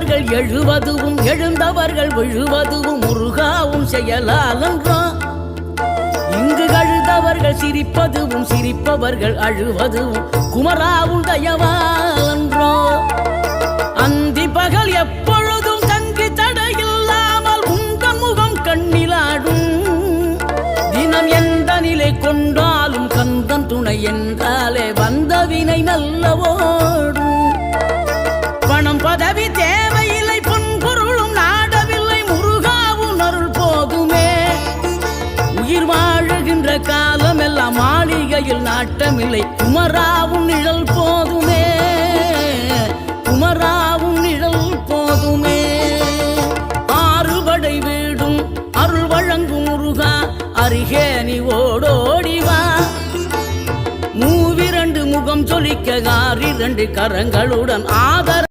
விழுந்தவர்கள் எழுவதுவும் எழுந்தவர்கள் விழுவதுவும் முருகாவும் செயலாலன்றோ. இங்கு அழுதவர்கள் சிரிப்பதுவும் சிரிப்பவர்கள் அழுவதுவும் குமராவும் தயவாலன்றோ. அந்தி பகல் எப்பொழுதும் தங்கி தடையில்லாமல் உங்கள் முகம் கண்ணிலாடும். தினம் எந்த நிலை கொண்டாலும் கந்தன் துணை என்றாலே வந்த வினை நல்லவோடும். பணம் பதவி தேவையில்லை பொன்பொருளும் நாடவில்லை முருகாவும் அருள் போதுமே. உயிர் வாழுகின்ற காலம் எல்லாம் மாளிகையில் நாட்டமில்லை குமராவும் நிழல் போதுமே. குமராவும் நிழல் போதுமே. ஆறுபடை வீடும் அருள் வழங்கும் முருகா அருகே நீ ஓடோடிவா. மூவிரண்டு முகம் சொலிக்க 6 கரங்களுடன் ஆதர